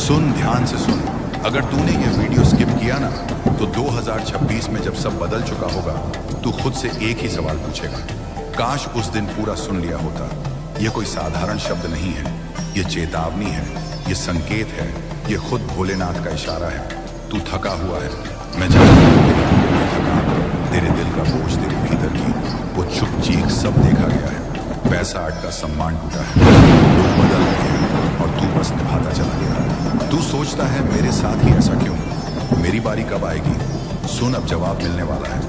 सुन, ध्यान से सुन। अगर तूने ये वीडियो स्किप किया ना, तो 2026 में जब सब बदल चुका होगा, तू खुद से एक ही सवाल पूछेगा, काश उस दिन पूरा सुन लिया होता। ये कोई साधारण शब्द नहीं है, ये चेतावनी है, ये संकेत है, ये खुद भोलेनाथ का इशारा है। तू थका हुआ है, मैं जानता हूं तेरी आंखों की थकान, तेरे दिल का बोझ, तेरे भीतर की वो चुप चीख सब देखा गया है। पैसा अटका, सम्मान टूटा है, लोग बदल गए हैं और तू बस निभाता चला गया। तू सोचता है मेरे साथ ही ऐसा क्यों, मेरी बारी कब आएगी? सुन, अब जवाब मिलने वाला है।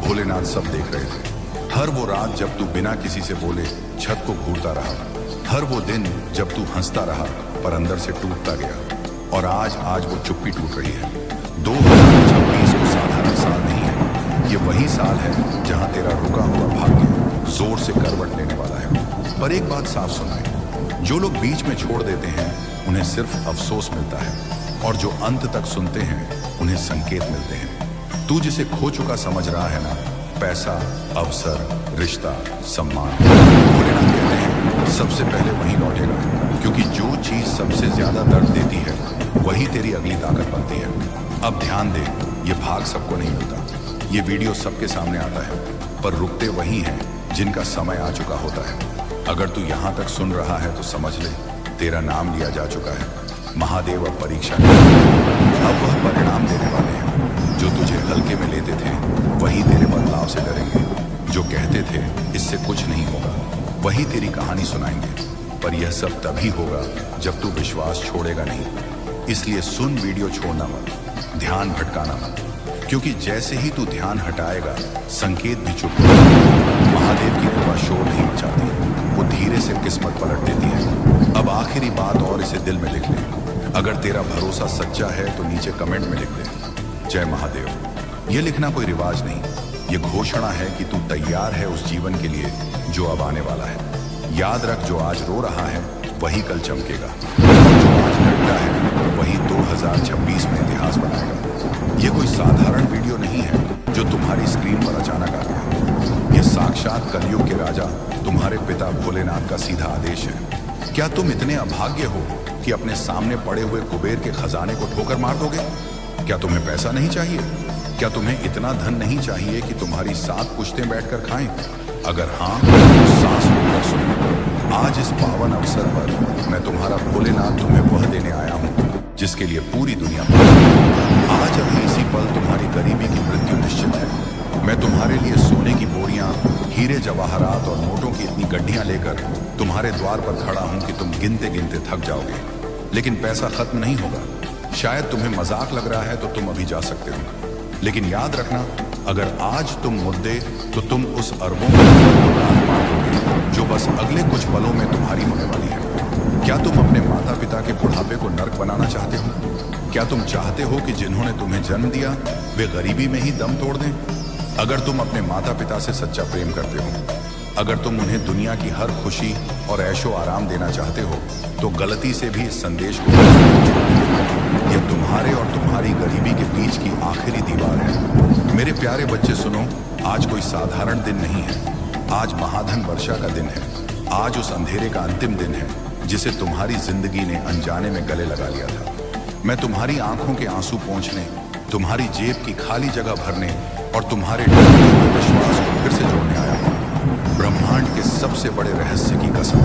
भोलेनाथ सब देख रहे थे। हर वो रात जब तू बिना किसी से बोले छत को घूरता रहा, हर वो दिन जब तू हंसता रहा पर अंदर से टूटता गया। और आज वो चुप्पी टूट रही है। 2026 को साधारण साल नहीं है, ये वही साल है जहां तेरा रुका हुआ भाग्य जोर से करवट लेने वाला है। पर एक बात साफ सुनाए, जो लोग बीच में छोड़ देते हैं उन्हें सिर्फ अफसोस मिलता है, और जो अंत तक सुनते हैं उन्हें संकेत मिलते हैं। तू जिसे खो चुका समझ रहा है ना, पैसा, अवसर, रिश्ता, सम्मान, भोलेनाथ कहते हैं सबसे पहले वही लौटेगा। क्योंकि जो चीज सबसे ज्यादा दर्द देती है वही तेरी अगली ताकत बनती है। अब ध्यान दे, ये भाग सबको नहीं मिलता, ये वीडियो सबके सामने आता है, पर रुकते वही हैं जिनका समय आ चुका होता है। अगर तू यहाँ तक सुन रहा है तो समझ ले, तेरा नाम लिया जा चुका है। महादेव अब परीक्षा अब वह परिणाम देने वाले हैं। जो तुझे हल्के में लेते थे वही तेरे बदलाव से डरेंगे। जो कहते थे इससे कुछ नहीं होगा, वही तेरी कहानी सुनाएंगे। पर यह सब तभी होगा जब तू विश्वास छोड़ेगा नहीं। इसलिए सुन, वीडियो छोड़ना मत, ध्यान भटकाना मत, क्योंकि जैसे ही तू ध्यान हटाएगा संकेत भी चुप होगा। महादेव की कृपा शोर नहीं मचाती, वो धीरे से किस्मत पलट देती है। अब आखिरी बात और इसे दिल में लिख ले, अगर तेरा भरोसा सच्चा है तो नीचे कमेंट में लिख दे, जय महादेव। ये लिखना कोई रिवाज नहीं, ये घोषणा है कि तू तैयार है उस जीवन के लिए जो अब आने वाला है। याद रख, जो आज रो रहा है वही कल चमकेगा, और जो आज डरता है वही 2026 में इतिहास बनाएगा। ये कोई साधारण वीडियो नहीं है जो तुम्हारी स्क्रीन पर अचानक आ गया। ये साक्षात कलयुग के राजा तुम्हारे पिता भोलेनाथ का सीधा आदेश है। क्या तुम इतने अभाग्य हो कि अपने सामने पड़े हुए कुबेर के खजाने को ठोकर मार दोगे? क्या तुम्हें पैसा नहीं चाहिए? क्या तुम्हें इतना धन नहीं चाहिए कि तुम्हारी 7 पुश्तें बैठकर खाएं? अगर हाँ, तो सांस रोककर सुनो। आज इस पावन अवसर पर मैं तुम्हारा भोलेनाथ तुम्हें वह देने आया हूँ जिसके लिए पूरी दुनिया आज अभी इसी पल तुम्हारी गरीबी की मृत्यु निश्चित है। मैं तुम्हारे लिए सोने की बोरियां, हीरे जवाहरात और नोटों की इतनी गड्ढियां लेकर तुम्हारे द्वार पर खड़ा हूं कि तुम गिनते गिनते थक जाओगे। लेकिन पैसा खत्म नहीं होगा। शायद तुम्हें मजाक लग रहा है तो तुम अभी जा सकते हो, लेकिन याद रखना, अगर आज तुम मुद्दे तो तुम उस अरबों में जो बस अगले कुछ पलों में तुम्हारी होने वाली है। क्या तुम अपने माता पिता के बुढ़ापे को नर्क बनाना चाहते हो? क्या तुम चाहते हो कि जिन्होंने तुम्हें जन्म दिया वे गरीबी में ही दम तोड़ दें? अगर तुम अपने माता पिता से सच्चा प्रेम करते हो, अगर तुम उन्हें दुनिया की हर खुशी और ऐशो आराम देना चाहते हो, तो गलती से भी इस संदेश को यह तुम्हारे और तुम्हारी गरीबी के बीच की आखिरी दीवार है। मेरे प्यारे बच्चे सुनो, आज कोई साधारण दिन नहीं है। आज महाधन वर्षा का दिन है। आज उस अंधेरे का अंतिम दिन है जिसे तुम्हारी जिंदगी ने अनजाने में गले लगा लिया था। मैं तुम्हारी आंखों के आंसू पोंछने, तुम्हारी जेब की खाली जगह भरने और तुम्हारे टूटे हुए विश्वास को फिर से जोड़ने आया हूं। ब्रह्मांड के सबसे बड़े रहस्य की कसम,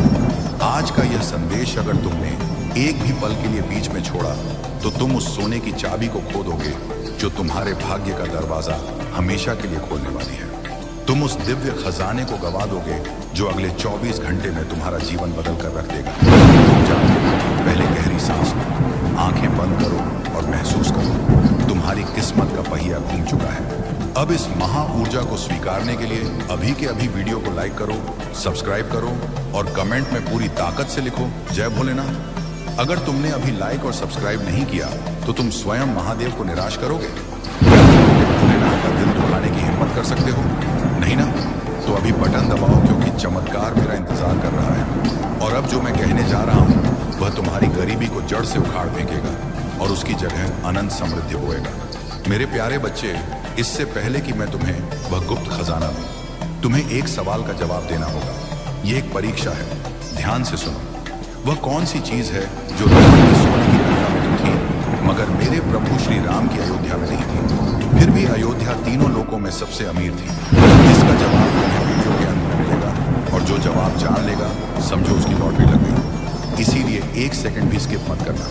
आज का यह संदेश अगर तुमने एक भी पल के लिए बीच में छोड़ा तो तुम उस सोने की चाबी को खो दोगे जो तुम्हारे भाग्य का दरवाजा हमेशा के लिए खोलने वाली है। तुम उस दिव्य खजाने को गवा दोगे जो अगले 24 घंटे में तुम्हारा जीवन बदल कर रख देगा। पहले गहरी सांस लो, आंखें बंद करो और महसूस करो, तुम्हारी किस्मत का पहिया घूम चुका है। अब इस महा ऊर्जा को स्वीकारने के लिए अभी के अभी वीडियो को लाइक करो, सब्सक्राइब करो और कमेंट में पूरी ताकत से लिखो, जय भोलेनाथ। अगर तुमने अभी लाइक और सब्सक्राइब नहीं किया तो तुम स्वयं महादेव को निराश करोगे? भोलेनाथ का दिल दुखाने की हिम्मत कर सकते हो? नहीं ना? तो अभी बटन दबाओ, क्योंकि चमत्कार मेरा इंतजार कर रहा है। और अब जो मैं कहने जा रहा हूँ वह तुम्हारी गरीबी को जड़ से उखाड़ फेंकेगा और उसकी जगह अनंत समृद्धि बोएगा। मेरे प्यारे बच्चे, इससे पहले कि मैं तुम्हें वह गुप्त खजाना दूं, तुम्हें एक सवाल का जवाब देना होगा। ये एक परीक्षा है, ध्यान से सुनो। वह कौन सी चीज है जो तुम्हारी सोने की लंका में नाम की अयोध्या में नहीं थी। फिर भी अयोध्या तीनों लोकों में सबसे अमीर थी। इसका जवाब तुम्हें वीडियो के अंत में मिलेगा, और जो जवाब जान लेगा समझो उसकी लॉटरी लग गई। इसीलिए एक सेकंड भी स्किप मत करना।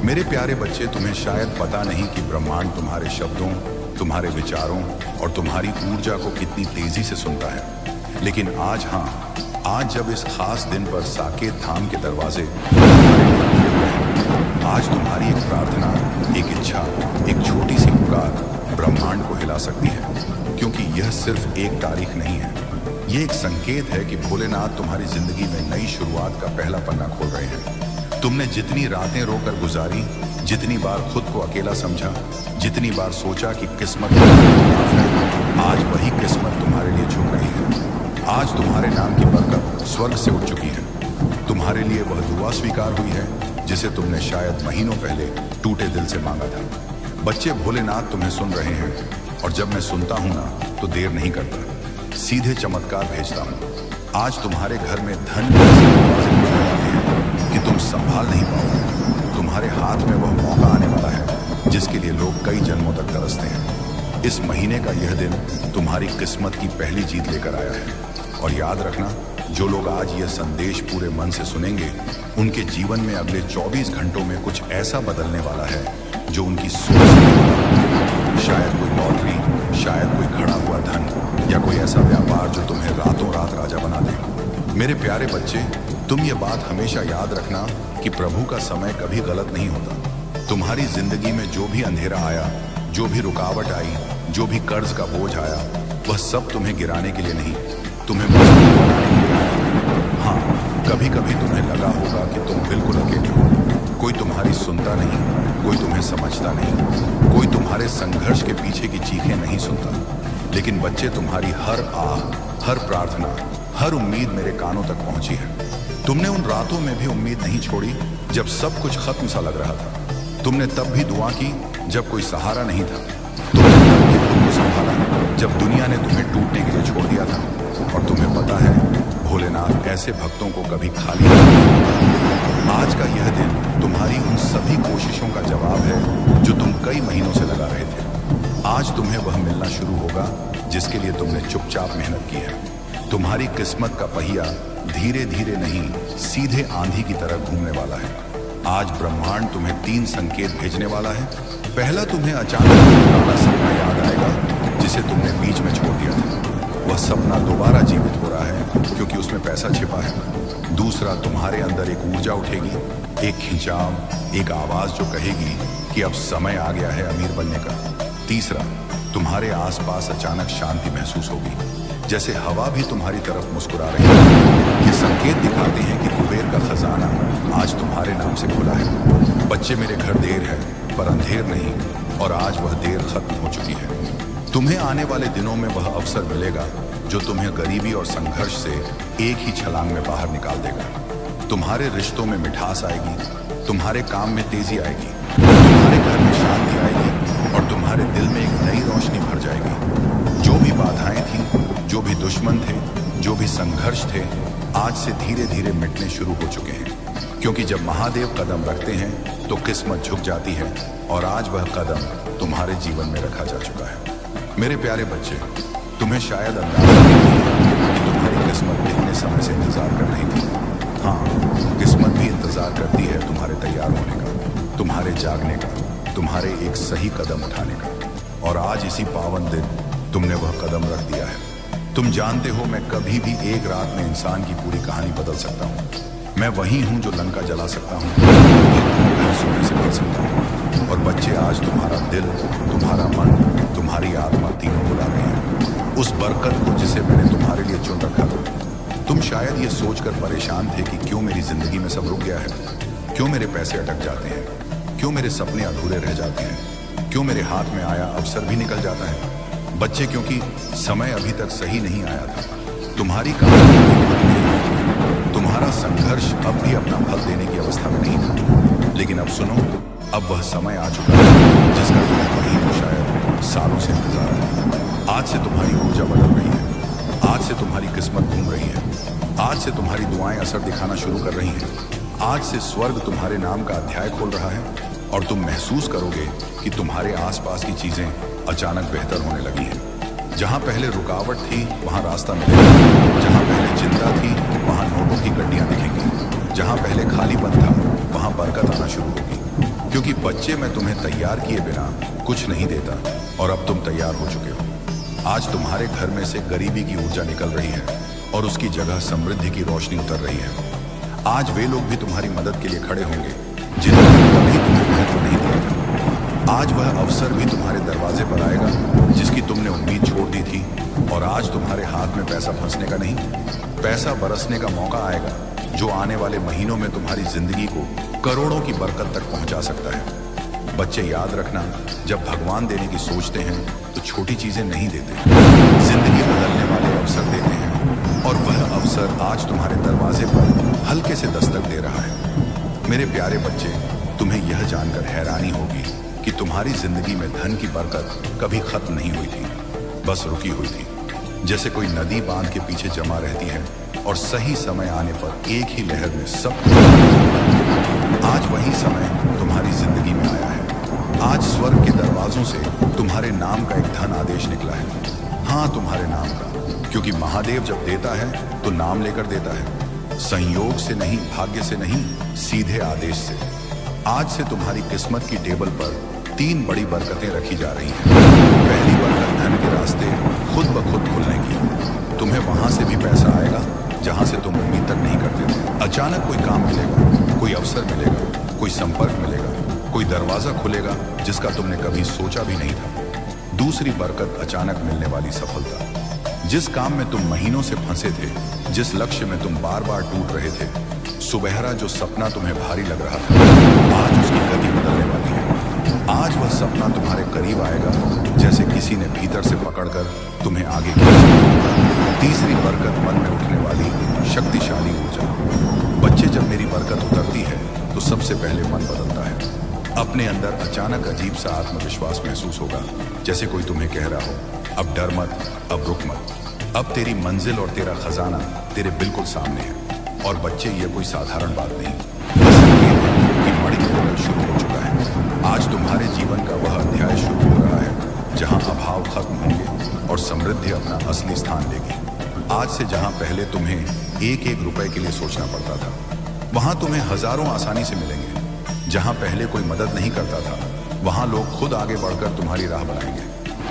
मेरे प्यारे बच्चे, तुम्हें शायद पता नहीं कि ब्रह्मांड तुम्हारे शब्दों, तुम्हारे विचारों और तुम्हारी ऊर्जा को कितनी तेजी से सुनता है। लेकिन आज, हाँ, आज जब इस खास दिन पर साकेत धाम के दरवाजे, आज तुम्हारी एक प्रार्थना, एक इच्छा, एक छोटी सी पुकार ब्रह्मांड को हिला सकती है। क्योंकि यह सिर्फ एक तारीख नहीं है, यह एक संकेत है कि भोलेनाथ तुम्हारी जिंदगी में नई शुरुआत का पहला पन्ना खोल रहे हैं। तुमने जितनी रातें रोकर गुजारी, जितनी बार खुद को अकेला समझा, जितनी बार सोचा कि किस्मत आज वही किस्मत तुम्हारे लिए झुक रही है। आज तुम्हारे नाम की बरकत स्वर्ग से उठ चुकी है। तुम्हारे लिए वह दुआ स्वीकार हुई है जिसे तुमने शायद महीनों पहले टूटे दिल से मांगा था। बच्चे, भोलेनाथ तुम्हें सुन रहे हैं, और जब मैं सुनता हूं ना तो देर नहीं करता, सीधे चमत्कार भेजता हूं। आज तुम्हारे घर में धन कि तुम संभाल नहीं पाओगे। तुम्हारे हाथ में वह मौका आने वाला है जिसके लिए लोग कई जन्मों तक तरसते हैं। इस महीने का यह दिन तुम्हारी किस्मत की पहली जीत लेकर आया है। और याद रखना, जो लोग आज यह संदेश पूरे मन से सुनेंगे, उनके जीवन में अगले 24 घंटों में कुछ ऐसा बदलने वाला है जो उनकी सोच से नहीं। शायद कोई लॉटरी, शायद कोई खड़ा हुआ धन, या कोई ऐसा व्यापार जो तुम्हें रातों रात राजा बना दे। मेरे प्यारे बच्चे, तुम ये बात हमेशा याद रखना कि प्रभु का समय कभी गलत नहीं होता। तुम्हारी जिंदगी में जो भी अंधेरा आया, जो भी रुकावट आई, जो भी कर्ज का बोझ आया, वह सब तुम्हें गिराने के लिए नहीं, तुम्हें मजबूत बनाने के लिए आया। हाँ, कभी कभी तुम्हें लगा होगा कि तुम बिल्कुल अकेले हो। कोई तुम्हारी सुनता नहीं, कोई तुम्हें समझता नहीं, कोई तुम्हारे संघर्ष के पीछे की चीखें नहीं सुनता। लेकिन बच्चे, तुम्हारी हर आह, हर प्रार्थना, हर उम्मीद मेरे कानों तक पहुंची है। तुमने उन रातों में भी उम्मीद नहीं छोड़ी जब सब कुछ खत्म सा लग रहा था। तुमने तब भी दुआ की जब कोई सहारा नहीं था। तुमने तब भी खुद को संभाला जब दुनिया ने तुम्हें टूटने के लिए छोड़ दिया था। और तुम्हें पता है, भोलेनाथ ऐसे भक्तों को कभी खाली नहीं। आज का यह दिन तुम्हारी उन सभी कोशिशों का जवाब है जो तुम कई महीनों से लगा रहे थे। आज तुम्हें वह मिलना शुरू होगा जिसके लिए तुमने चुपचाप मेहनत की है। तुम्हारी किस्मत का पहिया धीरे धीरे नहीं, सीधे आंधी की तरह घूमने वाला है। आज ब्रह्मांड तुम्हें 3 संकेत भेजने वाला है। पहला, तुम्हें अचानक पुराना सपना याद आएगा जिसे तुमने बीच में छोड़ दिया था। वह सपना दोबारा जीवित हो रहा है क्योंकि उसमें पैसा छिपा है। दूसरा, तुम्हारे अंदर एक ऊर्जा उठेगी, एक खिंचाव, एक आवाज जो कहेगी कि अब समय आ गया है अमीर बनने का। तीसरा, तुम्हारे आसपास अचानक शांति महसूस होगी, जैसे हवा भी तुम्हारी तरफ मुस्कुरा रही है। ये संकेत दिखाते हैं कि कुबेर का खजाना आज तुम्हारे नाम से खुला है। बच्चे, मेरे घर देर है पर अंधेर नहीं, और आज वह देर खत्म हो चुकी है। तुम्हें आने वाले दिनों में वह अवसर मिलेगा जो तुम्हें गरीबी और संघर्ष से एक ही छलांग में बाहर निकाल देगा। तुम्हारे रिश्तों में मिठास आएगी, तुम्हारे काम में तेजी आएगी, तुम्हारे घर में शांति आएगी, और तुम्हारे दिल में एक नई रोशनी भर जाएगी। जो भी बाधाएं थी, जो भी दुश्मन थे, जो भी संघर्ष थे, आज से धीरे धीरे मिटने शुरू हो चुके हैं। क्योंकि जब महादेव कदम रखते हैं तो किस्मत झुक जाती है, और आज वह कदम तुम्हारे जीवन में रखा जा चुका है। मेरे प्यारे बच्चे, तुम्हें शायद अंदाजा नहीं है कि तुम्हारी किस्मत कितने समय से इंतजार कर रही थी। हाँ, किस्मत भी इंतजार करती है तुम्हारे तैयार होने का, तुम्हारे जागने का, तुम्हारे एक सही कदम उठाने का। और आज इसी पावन दिन तुमने वह कदम रख दिया है। तुम जानते हो, मैं कभी भी एक रात में इंसान की पूरी कहानी बदल सकता हूँ। मैं वही हूँ जो लंका जला सकता हूँ, सोने से भर सकता हूँ। और बच्चे, आज तुम्हारा दिल, तुम्हारा मन, तुम्हारी आत्मा तीनों बुला रहे हैं उस बरकत को जिसे मैंने तुम्हारे लिए चुन रखा था। तुम शायद ये सोचकर परेशान थे कि क्यों मेरी जिंदगी में सब रुक गया है, क्यों मेरे पैसे अटक जाते हैं, क्यों मेरे सपने अधूरे रह जाते हैं, क्यों मेरे हाथ में आया अवसर भी निकल जाता है। बच्चे, क्योंकि समय अभी तक सही नहीं आया था। तुम्हारी कहानी तुम्हारा संघर्ष अब भी अपना फल देने की अवस्था में नहीं था। लेकिन अब सुनो, अब वह समय आ चुका है जिसका तुम्हें महीनों, शायद सालों से इंतजार है। आज से तुम्हारी ऊर्जा बदल रही है, आज से तुम्हारी किस्मत घूम रही है, आज से तुम्हारी दुआएं असर दिखाना शुरू कर रही हैं। आज से स्वर्ग तुम्हारे नाम का अध्याय खोल रहा है, और तुम महसूस करोगे कि तुम्हारे आसपास की चीजें अचानक बेहतर होने लगी हैं। जहां पहले रुकावट थी वहां रास्ता मिलेगा, जहां पहले चिंता थी वहां नोटों की गड्डियां दिखेंगी, जहां पहले खालीपन था वहां बरकत आना शुरू होगी। क्योंकि बच्चे, मैं तुम्हें तैयार किए बिना कुछ नहीं देता और अब तुम तैयार हो चुके हो। आज तुम्हारे घर में से गरीबी की ऊर्जा निकल रही है और उसकी जगह समृद्धि की रोशनी उतर रही है। आज वे लोग भी तुम्हारी मदद के लिए खड़े होंगे जिन्होंने कभी तुम्हें महत्व नहीं दिया था। आज वह अवसर भी तुम्हारे दरवाजे पर आएगा जिसकी तुमने उम्मीद छोड़ दी थी। और आज तुम्हारे हाथ में पैसा फंसने का नहीं, पैसा बरसने का मौका आएगा जो आने वाले महीनों में तुम्हारी जिंदगी को करोड़ों की बरकत तक पहुंचा सकता है। बच्चे, याद रखना, जब भगवान देने की सोचते हैं तो छोटी चीजें नहीं देते, जिंदगी बदलने वाले अवसर देते हैं। और वह अवसर आज तुम्हारे दरवाजे पर हल्के से दस्तक दे रहा है। मेरे प्यारे बच्चे, तुम्हें यह जानकर हैरानी होगी कि तुम्हारी जिंदगी में धन की बरकत कभी खत्म नहीं हुई थी, बस रुकी हुई थी। जैसे कोई नदी बांध के पीछे जमा रहती है और सही समय आने पर एक ही लहर में सब। आज वही समय तुम्हारी जिंदगी में आया है। आज स्वर्ग के दरवाजों से तुम्हारे नाम का एक धन आदेश निकला है। हाँ, तुम्हारे नाम का, क्योंकि महादेव जब देता है तो नाम लेकर देता है, संयोग से नहीं, भाग्य से नहीं, सीधे आदेश से। आज से तुम्हारी किस्मत की टेबल पर 3 बड़ी बरकतें रखी जा रही हैं। पहली बरकत, धन के रास्ते खुद ब खुद खुलने की। तुम्हें वहां से भी पैसा आएगा जहां से तुम उम्मीद तक नहीं करते थे। अचानक कोई काम मिलेगा, कोई अवसर मिलेगा, कोई संपर्क मिलेगा, कोई दरवाजा खुलेगा जिसका तुमने कभी सोचा भी नहीं था। दूसरी बरकत, अचानक मिलने वाली सफलता। जिस काम में तुम महीनों से फंसे थे, जिस लक्ष्य में तुम बार बार टूट रहे थे, सुबहरा जो सपना तुम्हें भारी लग रहा था, आज उसकी गति बदलने वाली है। आज वह सपना तुम्हारे करीब आएगा जैसे किसी ने भीतर से पकड़कर तुम्हें आगे खींचा। तीसरी बरकत, मन में उठने वाली शक्तिशाली ऊर्जा। बच्चे, जब मेरी बरकत उतरती है तो सबसे पहले मन बदलता है। अपने अंदर अचानक अजीब सा आत्मविश्वास महसूस होगा, जैसे कोई तुम्हें कह रहा हो, अब डर मत, अब रुक मत, अब तेरी मंजिल और तेरा खजाना तेरे बिल्कुल सामने है। और बच्चे, ये कोई साधारण बात नहीं, ये संकेत है कि मणिपुर शुरू हो चुका है। आज तुम्हारे जीवन का वह अध्याय शुरू हो रहा है जहां अभाव खत्म होंगे और समृद्धि अपना असली स्थान लेगी। आज से जहां पहले तुम्हें एक एक रुपए के लिए सोचना पड़ता था, वहां तुम्हें हजारों आसानी से मिलेंगे। जहां पहले कोई मदद नहीं करता था, वहां लोग खुद आगे बढ़कर तुम्हारी राह बनाएंगे।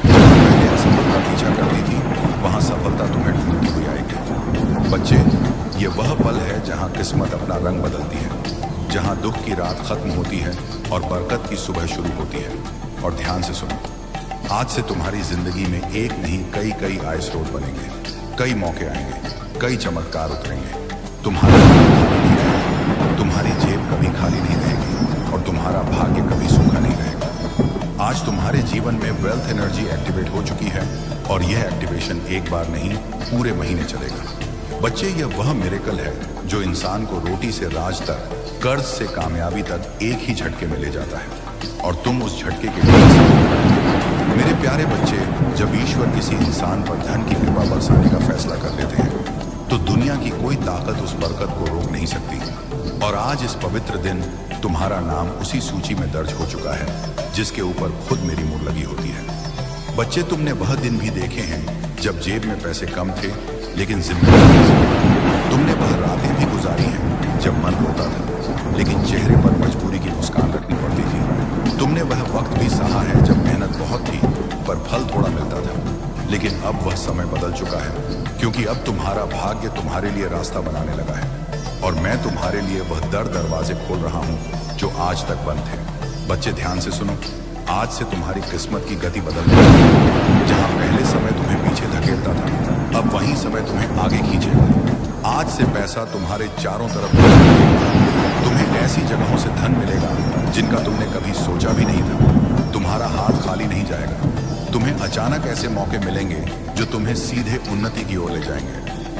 जहां पहले असफलता पीछा करती थी, वहां सफलता तुम्हें ढूंढती हुई आएगी। बच्चे, ये वह पल है जहां किस्मत अपना रंग बदलती है, जहां दुख की रात खत्म होती है और बरकत की सुबह शुरू होती है। और ध्यान से सुनो, आज से तुम्हारी जिंदगी में एक नहीं, कई कई आय स्रोत बनेंगे, कई मौके आएंगे, कई चमत्कार उतरेंगे। तुम्हारी जेब कभी खाली नहीं रहेगी और तुम्हारा भाग्य कभी सूखा नहीं रहेगा। आज तुम्हारे जीवन में वेल्थ एनर्जी एक्टिवेट हो चुकी है और यह एक्टिवेशन एक बार नहीं, पूरे महीने चलेगा। बच्चे, यह वह मिरेकल है जो इंसान को रोटी से राज तक, कर्ज से कामयाबी तक एक ही झटके में ले जाता है और तुम उस झटके के लिए। मेरे प्यारे बच्चे, जब ईश्वर किसी इंसान पर धन की कृपा बरसाने का फैसला कर लेते हैं तो दुनिया की कोई ताकत उस बरकत को रोक नहीं सकती। और आज इस पवित्र दिन तुम्हारा नाम उसी सूची में दर्ज हो चुका है जिसके ऊपर खुद मेरी मुहर लगी होती है। बच्चे, तुमने वह दिन भी देखे हैं जब जेब में पैसे कम थे लेकिन जिम्मेदारी थी। तुमने वह रातें भी गुजारी हैं जब मन रोता था लेकिन चेहरे पर मजबूरी की मुस्कान रखनी पड़ती थी। तुमने वह वक्त भी सहा है जब मेहनत बहुत थी पर फल थोड़ा मिलता था। लेकिन अब वह समय बदल चुका है, क्योंकि अब तुम्हारा भाग्य तुम्हारे लिए रास्ता बनाने लगा है और मैं तुम्हारे लिए वह दरवाजे खोल रहा हूं जो आज तक बंद थे। बच्चे, ध्यान से सुनो, आज से तुम्हारी किस्मत की गति बदल रही है। जहां पहले समय तुम्हें पीछे धकेलता था, अब वही समय तुम्हें आगे खींचेगा। आज से पैसा तुम्हारे चारों तरफ तुम्हें ऐसी जगहों से धन मिलेगा जिनका तुमने कभी सोचा भी नहीं था। तुम्हारा हाथ खाली नहीं जाएगा। तुम्हें अचानक ऐसे मौके मिलेंगे जो तुम्हें सीधे उन्नति की ओर ले जाएंगे।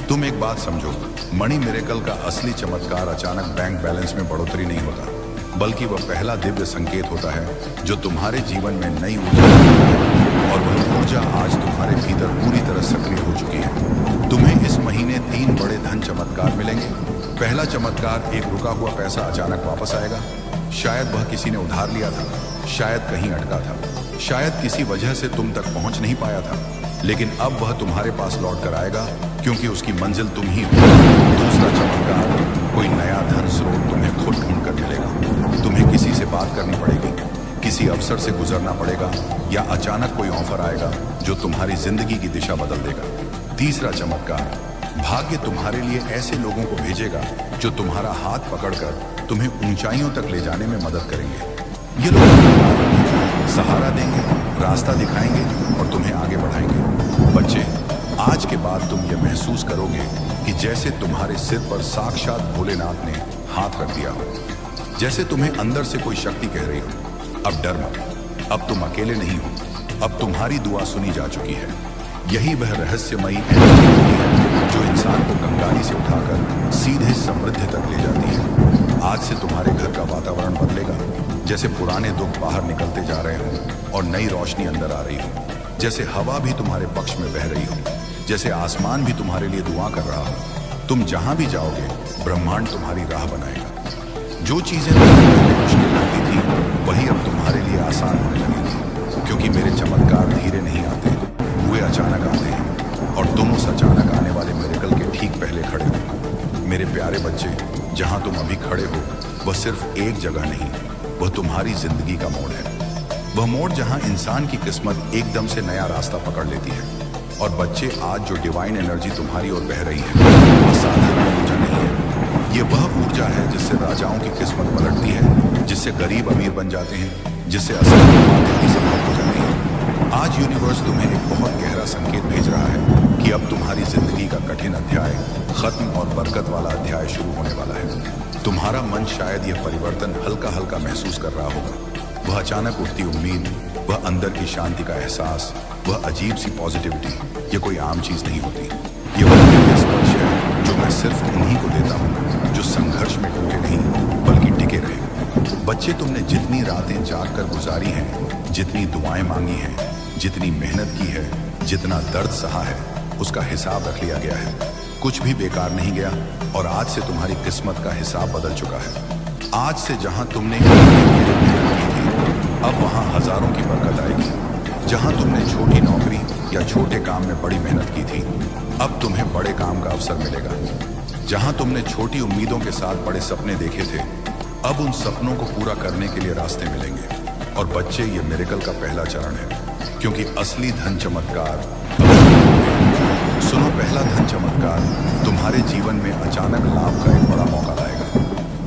तुम एक बात समझो, मणि मिरेकल का असली चमत्कार अचानक बैंक बैलेंस में बढ़ोतरी नहीं होता, बल्कि वह पहला दिव्य संकेत होता है जो तुम्हारे जीवन में नई ऊर्जा लाता है। और वह ऊर्जा आज तुम्हारे भीतर पूरी तरह सक्रिय हो चुकी है। तुम्हें इस महीने 3 बड़े धन चमत्कार मिलेंगे। पहला चमत्कार, एक रुका हुआ पैसा अचानक वापस आएगा। शायद वह किसी ने उधार लिया था, शायद कहीं अटका था, शायद किसी वजह से तुम तक पहुंच नहीं पाया था, लेकिन अब वह तुम्हारे पास लौट कर आएगा, क्योंकि उसकी मंजिल तुम ही हो। दूसरा चमत्कार, कोई नया धन स्रोत तुम्हें खुद ढूंढ कर मिलेगा। तुम्हें किसी से बात करनी पड़ेगी, किसी अवसर से गुजरना पड़ेगा, या अचानक कोई ऑफर आएगा जो तुम्हारी जिंदगी की दिशा बदल देगा। तीसरा चमत्कार, भाग्य तुम्हारे लिए ऐसे लोगों को भेजेगा जो तुम्हारा हाथ पकड़कर तुम्हें ऊंचाइयों तक ले जाने में मदद करेंगे। ये लोग सहारा देंगे, रास्ता दिखाएंगे और तुम्हें आगे बढ़ाएंगे। बच्चे, आज के बाद तुम ये महसूस करोगे कि जैसे तुम्हारे सिर पर साक्षात भोलेनाथ ने हाथ रख दिया हो, जैसे तुम्हें अंदर से कोई शक्ति कह रही हो, अब डर मत, अब तुम अकेले नहीं हो, अब तुम्हारी दुआ सुनी जा चुकी है। यही वह रहस्यमयी एनर्जी है जो इंसान को कंगाली से उठाकर सीधे समृद्धि तक ले जाती है। आज से तुम्हारे घर का वातावरण बदलेगा, जैसे पुराने दुख बाहर निकलते जा रहे हों और नई रोशनी अंदर आ रही हो, जैसे हवा भी तुम्हारे पक्ष में बह रही हो, जैसे आसमान भी तुम्हारे लिए दुआ कर रहा हो। तुम जहां भी जाओगे, ब्रह्मांड तुम्हारी राह बनाएगा। जो चीजें तुम्हें पहले मुश्किल लगती थी, वही अब तुम्हारे लिए आसान होने लगेगी, क्योंकि मेरे चमत्कार धीरे नहीं आते, वे अचानक आते हैं, और तुम उस अचानक आने वाले मिरेकल के ठीक पहले खड़े हो। मेरे प्यारे बच्चे, जहां तुम अभी खड़े हो, वह सिर्फ एक जगह नहीं, वह तुम्हारी जिंदगी का मोड़ है। वह मोड़ जहां इंसान की किस्मत एकदम से नया रास्ता पकड़ लेती है। और बच्चे, आज जो डिवाइन एनर्जी तुम्हारी ओर बह रही है, वह साधारण ऊर्जा नहीं है। ये वह ऊर्जा है जिससे राजाओं की किस्मत पलटती है, जिससे गरीब अमीर बन जाते हैं, जिससे असंभव बातें भी संभव हो जाती हैं। आज यूनिवर्स तुम्हें एक बहुत गहरा संकेत भेज रहा है कि अब तुम्हारी जिंदगी का कठिन अध्याय खत्म और बरकत वाला अध्याय शुरू होने वाला है। तुम्हारा मन शायद यह परिवर्तन हल्का हल्का महसूस कर रहा होगा। वह अचानक उठती उम्मीद, वह अंदर की शांति का एहसास, वह अजीब सी पॉजिटिविटी, ये कोई आम चीज नहीं होती। ये वह दिव्य स्पर्श है जो मैं सिर्फ उन्हीं को देता हूँ जो संघर्ष में टूटे नहीं बल्कि टिके रहे। बच्चे, तुमने जितनी रातें जाग कर गुजारी हैं, जितनी दुआएं मांगी हैं, जितनी मेहनत की है, जितना दर्द सहा है, उसका हिसाब रख लिया गया है। कुछ भी बेकार नहीं गया, और आज से तुम्हारी किस्मत का हिसाब बदल चुका है। आज से जहां तुमने मेहनत की थी, अब वहां हजारों की बरकत आएगी। जहां तुमने छोटी नौकरी या छोटे काम में बड़ी मेहनत की थी, अब तुम्हें बड़े काम का अवसर मिलेगा। जहां तुमने छोटी उम्मीदों के साथ बड़े सपने देखे थे, अब उन सपनों को पूरा करने के लिए रास्ते मिलेंगे। और बच्चे, ये मिरेकल का पहला चरण है, क्योंकि असली धन चमत्कार सुनो। पहला धन चमत्कार तुम्हारे जीवन में अचानक लाभ का एक बड़ा मौका लाएगा।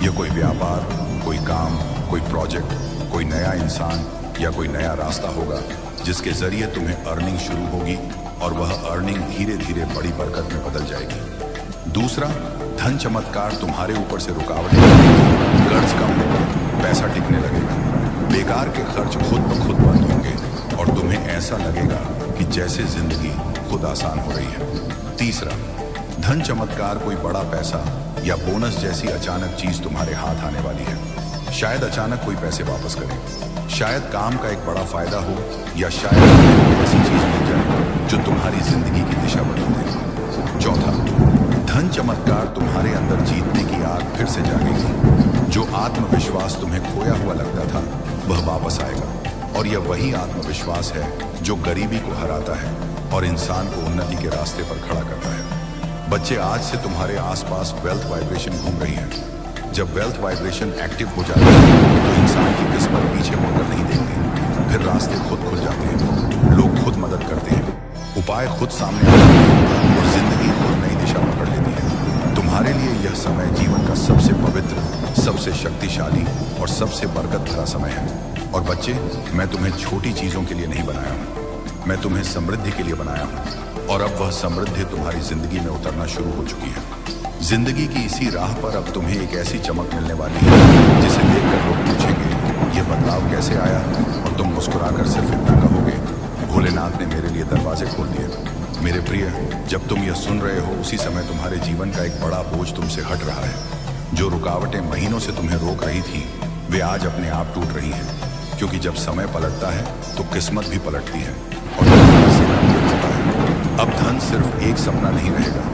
यह कोई व्यापार, कोई काम, कोई प्रोजेक्ट, कोई नया इंसान या कोई नया रास्ता होगा जिसके जरिए तुम्हें अर्निंग शुरू होगी, और वह अर्निंग धीरे धीरे बड़ी बरकत में बदल जाएगी। दूसरा धन चमत्कार तुम्हारे ऊपर से रुकावटें, कर्ज कम होगा, पैसा टिकने लगेगा, बेकार के खर्च खुद ब खुद बंद होंगे, और तुम्हें ऐसा लगेगा कि जैसे जिंदगी खुद आसान हो रही है। तीसरा धन चमत्कार कोई बड़ा पैसा या बोनस जैसी अचानक चीज तुम्हारे हाथ आने वाली है। शायद अचानक कोई पैसे वापस करे, शायद काम का एक बड़ा फायदा हो, या शायद ऐसी चीज मिल जाए जो तुम्हारी जिंदगी की दिशा बदल दे। चौथा धन चमत्कार तुम्हारे अंदर जीतने की आग फिर से जागेगी। जो आत्मविश्वास तुम्हें खोया हुआ लगता था, वह वापस आएगा, और यह वही आत्मविश्वास है जो गरीबी को हराता है और इंसान को उन्नति के रास्ते पर खड़ा करता है। बच्चे, आज से तुम्हारे आसपास वेल्थ वाइब्रेशन घूम रही है। जब वेल्थ वाइब्रेशन एक्टिव हो जाती है, तो इंसान की किस्मत पीछे मुड़कर नहीं देखती, फिर रास्ते खुद खुल जाते हैं, लोग खुद मदद करते हैं, उपाय खुद सामने आते हैं, और जिंदगी खुद नई दिशा पकड़ लेती है। तुम्हारे लिए यह समय जीवन का सबसे पवित्र, सबसे शक्तिशाली और सबसे बरकत भरा समय है। और बच्चे, मैं तुम्हें छोटी चीजों के लिए नहीं बनाया हूँ, मैं तुम्हें समृद्धि के लिए बनाया हूँ, और अब वह समृद्धि तुम्हारी जिंदगी में उतरना शुरू हो चुकी है। जिंदगी की इसी राह पर अब तुम्हें एक ऐसी चमक मिलने वाली है जिसे देखकर लोग पूछेंगे, ये बदलाव कैसे आया, और तुम मुस्कुराकर सिर्फ इतना कहोगे, भोलेनाथ ने मेरे लिए दरवाजे खोल दिए। मेरे प्रिय, जब तुम यह सुन रहे हो, उसी समय तुम्हारे जीवन का एक बड़ा बोझ तुमसे हट रहा है। जो रुकावटें महीनों से तुम्हें रोक रही थी, वे आज अपने आप टूट रही हैं, क्योंकि जब समय पलटता है तो किस्मत भी पलटती है, और तुम्हारा समय बदल चुका है। अब धन सिर्फ एक सपना नहीं रहेगा,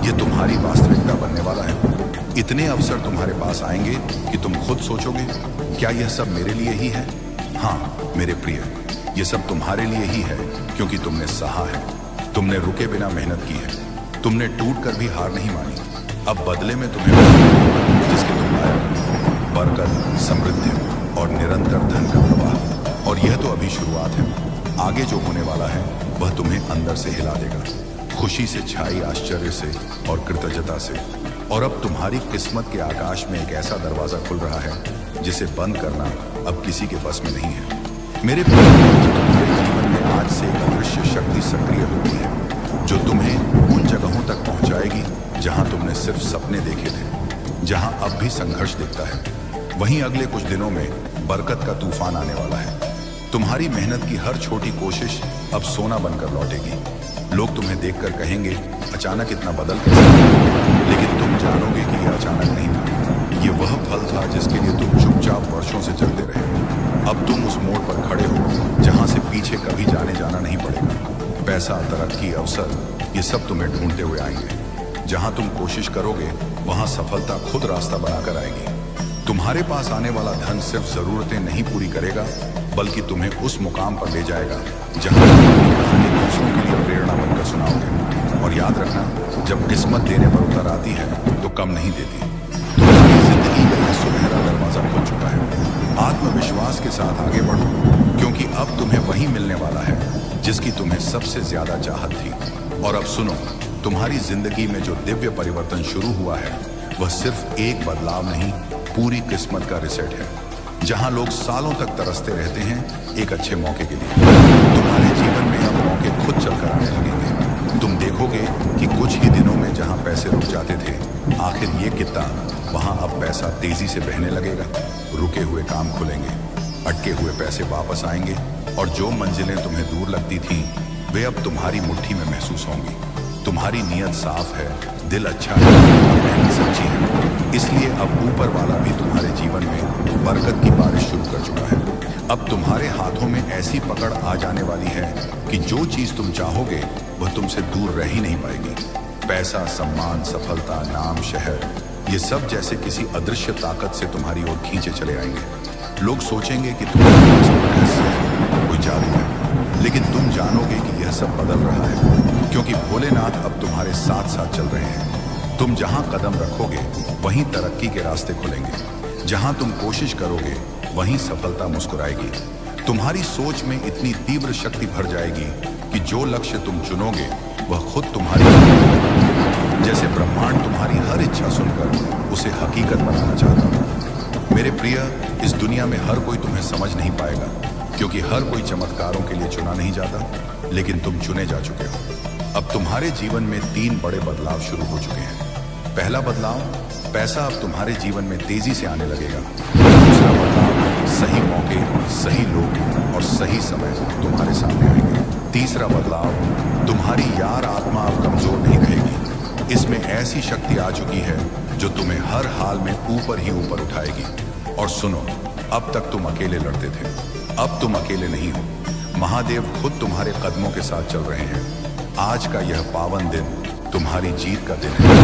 ये तुम्हारी वास्तविकता बनने वाला है। इतने अवसर तुम्हारे पास आएंगे कि तुम खुद सोचोगे, क्या यह सब मेरे लिए ही है? हाँ मेरे प्रिय, यह सब तुम्हारे लिए ही है, क्योंकि तुमने सहा है, तुमने रुके बिना मेहनत की है, तुमने टूट कर भी हार नहीं मानी। अब बदले में तुम्हें जिसके तुम लायक हो, बरकत, समृद्धि और निरंतर धन का प्रवाह। और यह तो अभी शुरुआत है, आगे जो होने वाला है वह तुम्हें अंदर से हिला देगा, खुशी से छाई आश्चर्य से और कृतज्ञता से। और अब तुम्हारी किस्मत के आकाश में एक ऐसा दरवाजा खुल रहा है जिसे बंद करना अब किसी के बस में नहीं है। मेरे प्रिय, तुम्हारे जीवन में आज से एक अदृश्य शक्ति सक्रिय होती है जो तुम्हें उन जगहों तक पहुंचाएगी जहां तुमने सिर्फ सपने देखे थे, जहां अब भी संघर्ष दिखता है। वहीं अगले कुछ दिनों में बरकत का तूफान आने वाला है। तुम्हारी मेहनत की हर छोटी कोशिश अब सोना बनकर लौटेगी। लोग तुम्हें देखकर कहेंगे, अचानक इतना बदल कैसे गया? लेकिन तुम जानोगे कि यह अचानक नहीं था, ये वह फल था जिसके लिए तुम चुपचाप वर्षों से चलते रहे। अब तुम उस मोड़ पर खड़े हो जहां से पीछे कभी जाने जाना नहीं पड़ेगा। पैसा, तरक्की, अवसर, ये सब तुम्हें ढूंढते हुए आएंगे। जहां तुम कोशिश करोगे वहां सफलता खुद रास्ता बनाकर आएगी। तुम्हारे पास आने वाला धन सिर्फ जरूरतें नहीं पूरी करेगा, बल्कि तुम्हें उस मुकाम पर ले जाएगा जहां तुम अपनी कहानी दूसरों के लिए प्रेरणा बनकर सुनाओगे। और याद रखना, जब किस्मत देने पर उतर आती है तो कम नहीं देती। तुम्हारी जिंदगी का यह सुनहरा दरवाजा खुल चुका है। आत्मविश्वास के साथ आगे बढ़ो, क्योंकि अब तुम्हें वही मिलने वाला है जिसकी तुम्हें सबसे ज्यादा चाहत थी। और अब सुनो, तुम्हारी जिंदगी में जो दिव्य परिवर्तन शुरू हुआ है वह सिर्फ एक बदलाव नहीं, पूरी किस्मत का रिसेट है। जहां लोग सालों तक तरसते रहते हैं एक अच्छे मौके के लिए, तुम्हारे जीवन में अब मौके खुद चलकर आने लगेंगे। तुम देखोगे कि कुछ ही दिनों में जहां पैसे रुक जाते थे, आखिर ये कितना वहां अब पैसा तेजी से बहने लगेगा। रुके हुए काम खुलेंगे, अटके हुए पैसे वापस आएंगे, और जो मंजिलें तुम्हें दूर लगती थीं वे अब तुम्हारी मुट्ठी में महसूस होंगी। तुम्हारी नीयत साफ है, दिल अच्छा है, मेहनत सच्ची है, इसलिए अब ऊपर वाला भी तुम्हारे जीवन में बरकत की बारिश शुरू कर चुका है। अब तुम्हारे हाथों में ऐसी पकड़ आ जाने वाली है कि जो चीज तुम चाहोगे वह तुमसे दूर रह ही नहीं पाएगी। पैसा, सम्मान, सफलता, नाम, शहर, ये सब जैसे किसी अदृश्य ताकत से तुम्हारी ओर खींचे चले आएंगे। लोग सोचेंगे कि तुम्हारे पास कोई रहस्य है, कोई जादू है, लेकिन तुम जानोगे कि यह सब बदल रहा है, क्योंकि भोलेनाथ अब तुम्हारे साथ साथ चल रहे हैं। तुम जहां कदम रखोगे वहीं तरक्की के रास्ते खुलेंगे। जहां तुम कोशिश करोगे वहीं सफलता मुस्कुराएगी। तुम्हारी सोच में इतनी तीव्र शक्ति भर जाएगी कि जो लक्ष्य तुम चुनोगे वह खुद तुम्हारी, जैसे ब्रह्मांड तुम्हारी हर इच्छा सुनकर उसे हकीकत बनाना चाहता है। मेरे प्रिय, इस दुनिया में हर कोई तुम्हें समझ नहीं पाएगा, क्योंकि हर कोई चमत्कारों के लिए चुना नहीं जाता, लेकिन तुम चुने जा चुके हो। अब तुम्हारे जीवन में 3 बड़े बदलाव शुरू हो चुके हैं। पहला बदलाव, पैसा अब तुम्हारे जीवन में तेजी से आने लगेगा। दूसरा बदलाव, सही मौके, सही लोग और सही समय तुम्हारे सामने आएंगे। तीसरा बदलाव, तुम्हारी यार आत्मा अब कमजोर नहीं रहेगी। इसमें ऐसी शक्ति आ चुकी है जो तुम्हें हर हाल में ऊपर ही ऊपर उठाएगी। और सुनो, अब तक तुम अकेले लड़ते थे, अब तुम अकेले नहीं हो। महादेव खुद तुम्हारे कदमों के साथ चल रहे हैं। आज का यह पावन दिन तुम्हारी जीत का दिन है।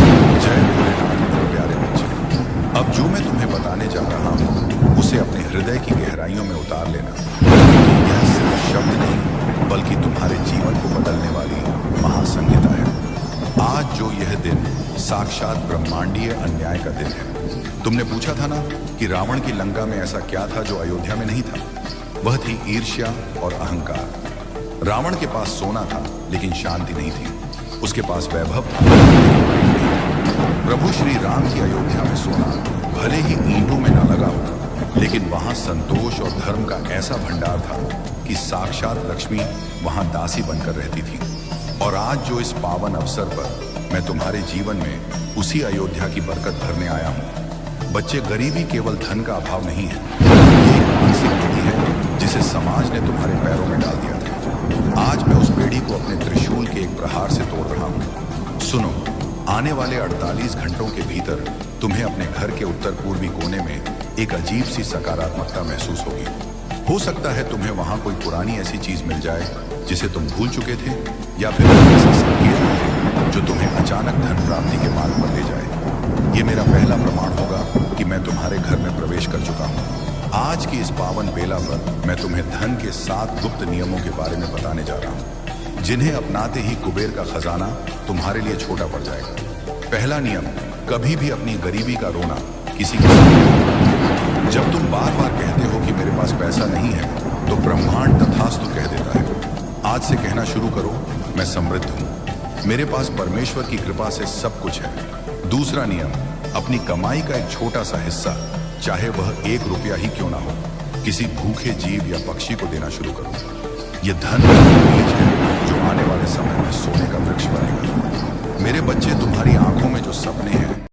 जय भोलेनाथ मेरे प्यारे बच्चे। अब जो मैं तुम्हें बताने जा रहा हूँ उसे अपने हृदय की गहराइयों में उतार लेना। यह सिर्फ शब्द नहीं, बल्कि तुम्हारे जीवन को बदलने वाली महासंहिता है। आज जो यह दिन साक्षात ब्रह्मांडीय अन्याय का दिन है। तुमने पूछा था ना कि रावण की लंका में ऐसा क्या था जो अयोध्या में नहीं था? वह थी ईर्ष्या और अहंकार। रावण के पास सोना था लेकिन शांति नहीं थी, उसके पास वैभव था लेकिन प्रेम नहीं था। प्रभु श्री राम की अयोध्या में सोना भले ही ईंटों में न लगा हो, लेकिन वहां संतोष और धर्म का ऐसा भंडार था कि साक्षात लक्ष्मी वहां दासी बनकर रहती थी। और आज जो इस पावन अवसर पर मैं तुम्हारे जीवन में उसी अयोध्या की बरकत भरने आया हूँ। बच्चे, गरीबी केवल धन का अभाव नहीं है, ये एक मानसिक बेड़ी है जिसे समाज ने तुम्हारे पैरों में डाल दिया था। आज मैं उस बेड़ी को अपने त्रिशूल के एक प्रहार से तोड़ रहा हूँ। सुनो, आने वाले 48 घंटों के भीतर तुम्हें अपने घर के उत्तर पूर्वी कोने में एक अजीब सी सकारात्मकता महसूस होगी। हो सकता है तुम्हें वहां कोई पुरानी ऐसी चीज मिल जाए जिसे तुम भूल चुके थे, या फिर ऐसा संकेत मिले जो तुम्हें अचानक धन प्राप्ति के मार्ग पर ले जाए। ये मेरा पहला प्रमाण होगा कि मैं तुम्हारे घर में प्रवेश कर चुका हूँ। आज की इस पावन बेला पर मैं तुम्हें धन के 7 गुप्त नियमों के बारे में बताने जा रहा हूँ, जिन्हें अपनाते ही कुबेर का खजाना तुम्हारे लिए छोटा पड़ जाएगा। पहला नियम, कभी भी अपनी गरीबी का रोना किसी के सामने मत करो। जब तुम बार बार कहते हो कि मेरे पास पैसा नहीं है, तो ब्रह्मांड तथास्तु कह देता है। आज से कहना शुरू करो, मैं समृद्ध हूँ, मेरे पास परमेश्वर की कृपा से सब कुछ है। दूसरा नियम, अपनी कमाई का एक छोटा सा हिस्सा, चाहे वह 1 रुपया ही क्यों ना हो, किसी भूखे जीव या पक्षी को देना शुरू करो। यह धन का बीज है जो आने वाले समय में सोने का वृक्ष बनेगा। मेरे बच्चे, तुम्हारी आंखों में जो सपने हैं